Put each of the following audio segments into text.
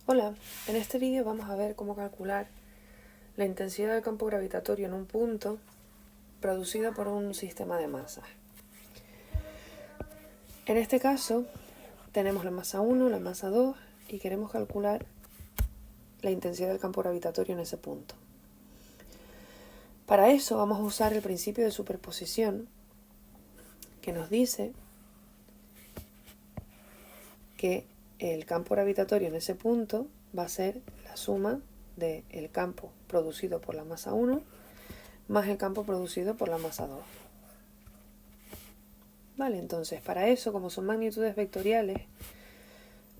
Hola, en este vídeo vamos a ver cómo calcular la intensidad del campo gravitatorio en un punto producido por un sistema de masas. En este caso tenemos la masa 1, la masa 2 y queremos calcular la intensidad del campo gravitatorio en ese punto. Para eso vamos a usar el principio de superposición que nos dice que el campo gravitatorio en ese punto va a ser la suma del campo producido por la masa 1 más el campo producido por la masa 2. Vale, entonces para eso, como son magnitudes vectoriales,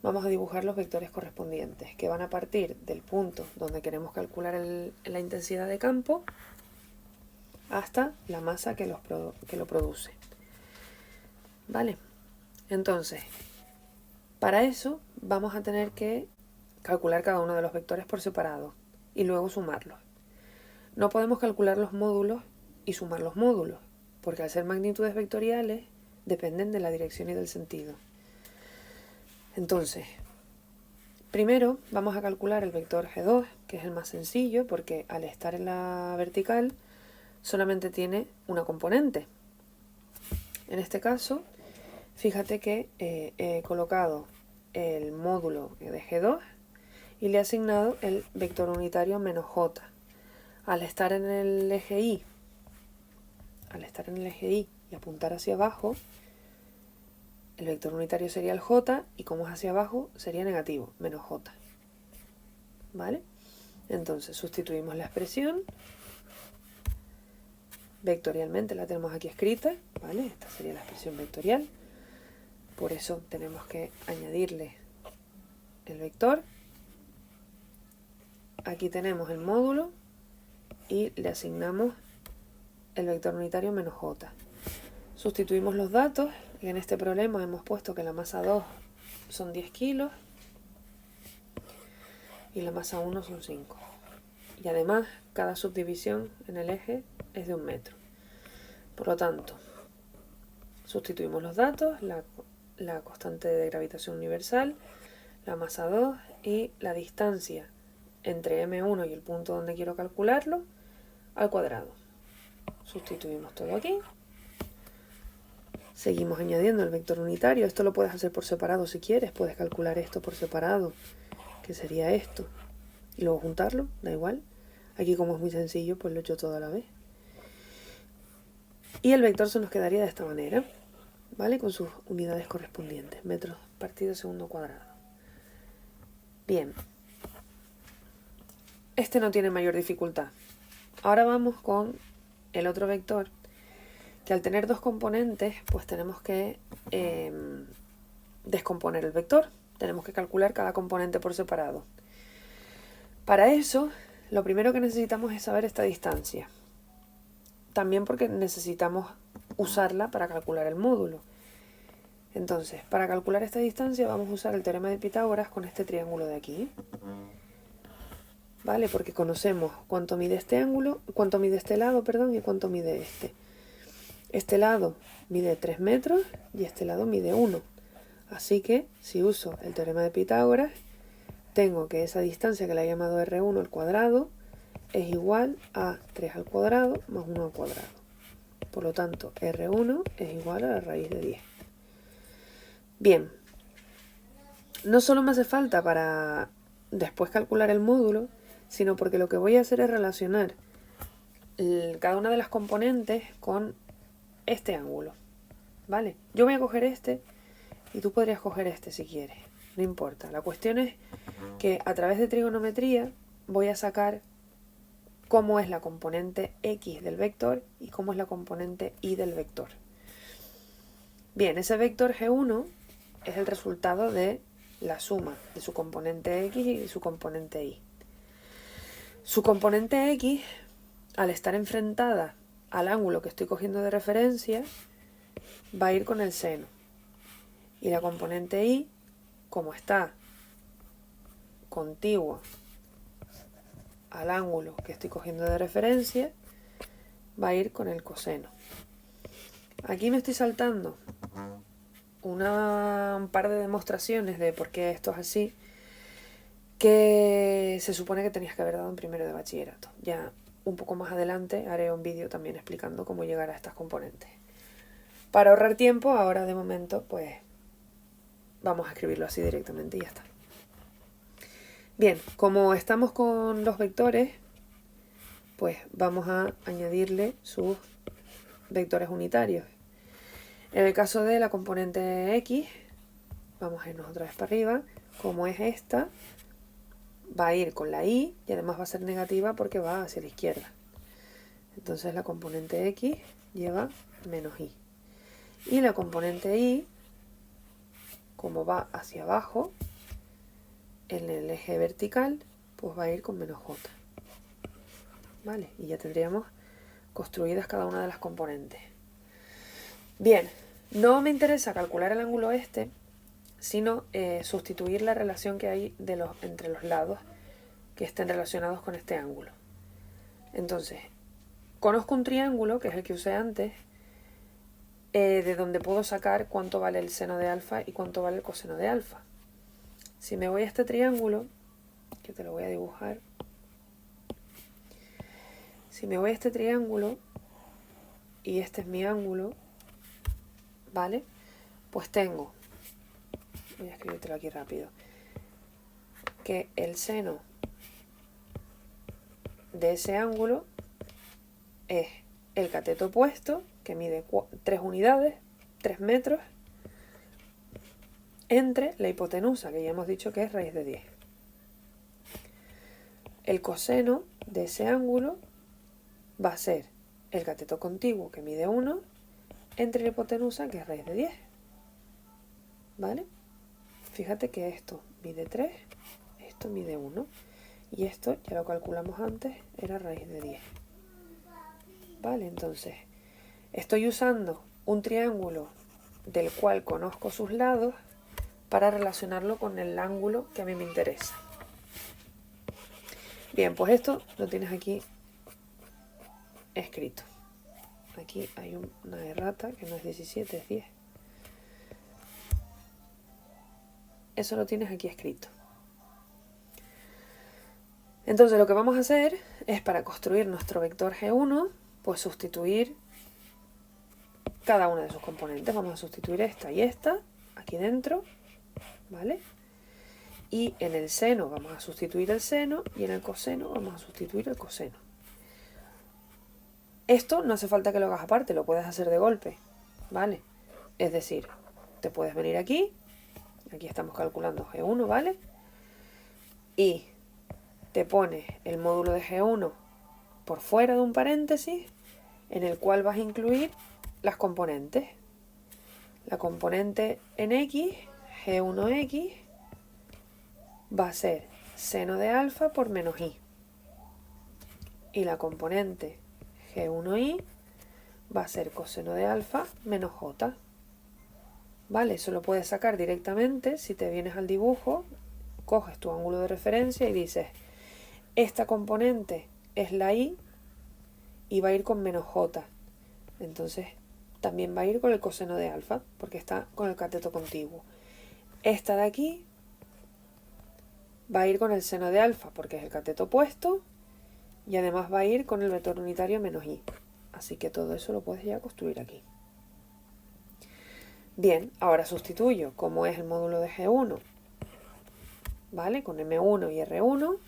vamos a dibujar los vectores correspondientes, que van a partir del punto donde queremos calcular la intensidad de campo hasta la masa que lo produce. Vale, entonces, para eso vamos a tener que calcular cada uno de los vectores por separado y luego sumarlos. No podemos calcular los módulos y sumar los módulos, porque al ser magnitudes vectoriales dependen de la dirección y del sentido. Entonces, primero vamos a calcular el vector G2, que es el más sencillo, porque al estar en la vertical solamente tiene una componente. En este caso, fíjate que he colocado el módulo de G2 y le he asignado el vector unitario menos J. Al estar en el eje Y y apuntar hacia abajo, el vector unitario sería el J y como es hacia abajo sería negativo, menos J. ¿Vale? Entonces sustituimos la expresión, vectorialmente la tenemos aquí escrita, ¿vale? Esta sería la expresión vectorial, por eso tenemos que añadirle el vector. Aquí tenemos el módulo y le asignamos el vector unitario menos J. Sustituimos los datos y en este problema hemos puesto que la masa 2 son 10 kilos y la masa 1 son 5. Y además cada subdivisión en el eje es de 1 metro. Por lo tanto, sustituimos los datos, la constante de gravitación universal, la masa 2 y la distancia entre M1 y el punto donde quiero calcularlo al cuadrado. Sustituimos todo aquí. Seguimos añadiendo el vector unitario. Esto lo puedes hacer por separado si quieres. Puedes calcular esto por separado, que sería esto. Y luego juntarlo, da igual. Aquí como es muy sencillo, pues lo he hecho todo a la vez. Y el vector se nos quedaría de esta manera, ¿vale? Con sus unidades correspondientes. Metros partido segundo cuadrado. Bien. Este no tiene mayor dificultad. Ahora vamos con el otro vector, que al tener dos componentes, pues tenemos que descomponer el vector. Tenemos que calcular cada componente por separado. Para eso, lo primero que necesitamos es saber esta distancia. También porque necesitamos usarla para calcular el módulo. Entonces, para calcular esta distancia vamos a usar el teorema de Pitágoras con este triángulo de aquí. ¿Vale? Porque conocemos cuánto mide este ángulo, cuánto mide este lado, perdón, y cuánto mide este. Este lado mide 3 metros y este lado mide 1. Así que, si uso el teorema de Pitágoras, tengo que esa distancia que la he llamado R1 al cuadrado es igual a 3 al cuadrado más 1 al cuadrado. Por lo tanto, R1 es igual a la raíz de 10. Bien, no solo me hace falta para después calcular el módulo, sino porque lo que voy a hacer es relacionar cada una de las componentes con este ángulo, ¿vale? Yo voy a coger este y tú podrías coger este si quieres, no importa. La cuestión es que a través de trigonometría voy a sacar cómo es la componente X del vector y cómo es la componente Y del vector. Bien, ese vector G1 es el resultado de la suma de su componente X y su componente Y. Su componente X, al estar enfrentada al ángulo que estoy cogiendo de referencia, va a ir con el seno. Y la componente Y, como está contigua al ángulo que estoy cogiendo de referencia, va a ir con el coseno. Aquí me estoy saltando un par de demostraciones de por qué esto es así, que se supone que tenías que haber dado en primero de bachillerato. Ya un poco más adelante haré un vídeo también explicando cómo llegar a estas componentes. Para ahorrar tiempo, ahora de momento, pues vamos a escribirlo así directamente y ya está. Bien, como estamos con los vectores, pues vamos a añadirle sus vectores unitarios. En el caso de la componente X, vamos a irnos otra vez para arriba, como es esta, va a ir con la Y y además va a ser negativa porque va hacia la izquierda. Entonces la componente X lleva menos Y. Y la componente Y, como va hacia abajo, en el eje vertical, pues va a ir con menos J. ¿Vale? Y ya tendríamos construidas cada una de las componentes. Bien, no me interesa calcular el ángulo este, sino sustituir la relación que hay entre los lados que estén relacionados con este ángulo. Entonces, conozco un triángulo, que es el que usé antes, de donde puedo sacar cuánto vale el seno de alfa y cuánto vale el coseno de alfa. Si me voy a este triángulo, que te lo voy a dibujar, si me voy a este triángulo y este es mi ángulo, ¿vale? Pues tengo, voy a escribírtelo aquí rápido, que el seno de ese ángulo es el cateto opuesto, que mide 3 unidades, 3 metros, entre la hipotenusa, que ya hemos dicho que es raíz de 10. El coseno de ese ángulo va a ser el cateto contiguo, que mide 1, entre la hipotenusa, que es raíz de 10. ¿Vale? Fíjate que esto mide 3, esto mide 1, y esto, ya lo calculamos antes, era raíz de 10. ¿Vale? Entonces, estoy usando un triángulo del cual conozco sus lados para relacionarlo con el ángulo que a mí me interesa. Bien, pues esto lo tienes aquí escrito. Aquí hay una errata que no es 17, es 10. Eso lo tienes aquí escrito. Entonces lo que vamos a hacer es, para construir nuestro vector G1, pues sustituir cada una de sus componentes. Vamos a sustituir esta y esta aquí dentro, ¿vale? Y en el seno vamos a sustituir el seno y en el coseno vamos a sustituir el coseno. Esto no hace falta que lo hagas aparte, lo puedes hacer de golpe, ¿vale? Es decir, te puedes venir aquí estamos calculando G1, ¿vale? Y te pones el módulo de G1 por fuera de un paréntesis en el cual vas a incluir las componentes. La componente en X, G1X, va a ser seno de alfa por menos Y. Y la componente G1Y va a ser coseno de alfa menos J. ¿Vale? Eso lo puedes sacar directamente si te vienes al dibujo, coges tu ángulo de referencia y dices, esta componente es la Y y va a ir con menos J. Entonces también va a ir con el coseno de alfa, porque está con el cateto contiguo. Esta de aquí va a ir con el seno de alfa, porque es el cateto opuesto, y además va a ir con el vector unitario menos Y. Así que todo eso lo puedes ya construir aquí. Bien, ahora sustituyo, como es el módulo de G1, ¿vale? Con M1 y R1,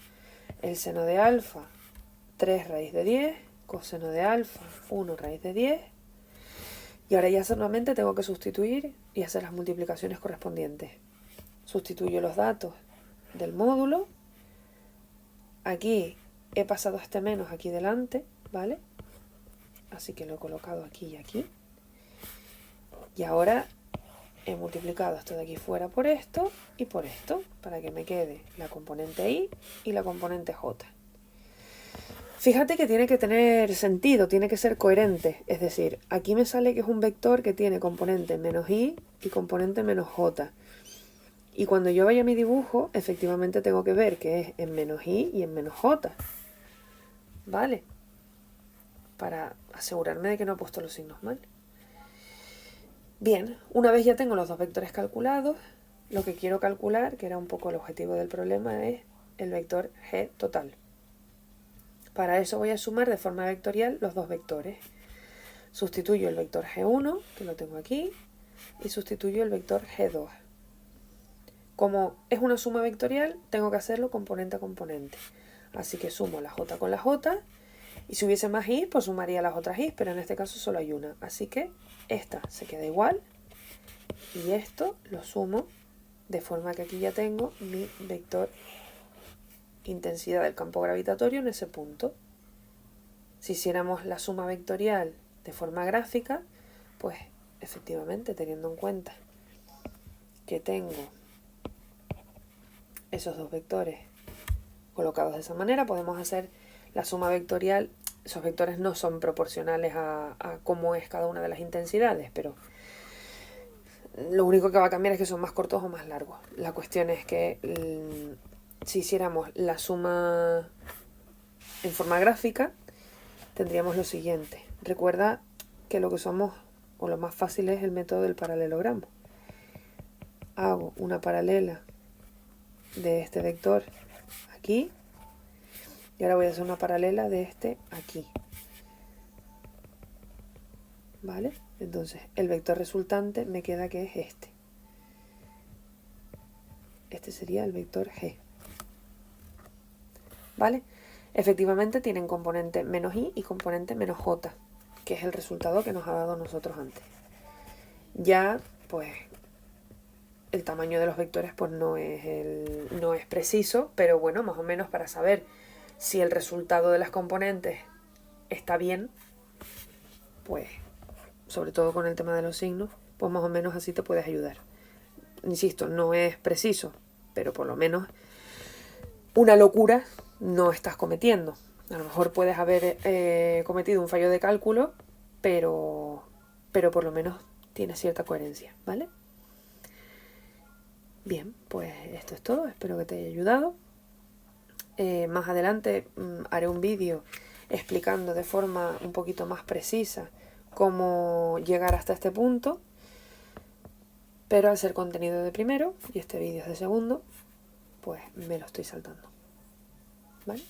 el seno de alfa, 3 raíz de 10, coseno de alfa, 1 raíz de 10, y ahora ya solamente tengo que sustituir y hacer las multiplicaciones correspondientes. Sustituyo los datos del módulo, aquí he pasado este menos aquí delante, ¿vale? Así que lo he colocado aquí y aquí. Y ahora he multiplicado esto de aquí fuera por esto y por esto, para que me quede la componente Y y la componente J. Fíjate que tiene que tener sentido, tiene que ser coherente. Es decir, aquí me sale que es un vector que tiene componente menos Y y componente menos J. Y cuando yo vaya a mi dibujo, efectivamente tengo que ver que es en menos Y y en menos J. ¿Vale? Para asegurarme de que no he puesto los signos mal. Bien, una vez ya tengo los dos vectores calculados, lo que quiero calcular, que era un poco el objetivo del problema, es el vector g total. Para eso voy a sumar de forma vectorial los dos vectores. Sustituyo el vector g1, que lo tengo aquí, y sustituyo el vector g2. Como es una suma vectorial, tengo que hacerlo componente a componente. Así que sumo la j con la j, y si hubiese más i, pues sumaría las otras i, pero en este caso solo hay una. Así que esta se queda igual, y esto lo sumo, de forma que aquí ya tengo mi vector intensidad del campo gravitatorio en ese punto. Si hiciéramos la suma vectorial de forma gráfica, pues efectivamente, teniendo en cuenta que tengo esos dos vectores colocados de esa manera, podemos hacer la suma vectorial. Esos vectores no son proporcionales a cómo es cada una de las intensidades, pero lo único que va a cambiar es que son más cortos o más largos. La cuestión es que si hiciéramos la suma en forma gráfica, tendríamos lo siguiente. Recuerda que lo que usamos, o lo más fácil, es el método del paralelogramo. Hago una paralela de este vector aquí, y ahora voy a hacer una paralela de este aquí. ¿Vale? Entonces, el vector resultante me queda que es este. Este sería el vector g. ¿Vale? Efectivamente tienen componente menos i y componente menos j, que es el resultado que nos ha dado nosotros antes. Ya, pues, el tamaño de los vectores pues no es preciso, pero bueno, más o menos para saber si el resultado de las componentes está bien, pues, sobre todo con el tema de los signos, pues más o menos así te puedes ayudar. Insisto, no es preciso, pero por lo menos una locura no estás cometiendo. A lo mejor puedes haber cometido un fallo de cálculo, pero por lo menos tiene cierta coherencia, ¿vale? Bien, pues esto es todo, espero que te haya ayudado. Más adelante haré un vídeo explicando de forma un poquito más precisa cómo llegar hasta este punto, pero al ser contenido de primero y este vídeo es de segundo, pues me lo estoy saltando, ¿vale?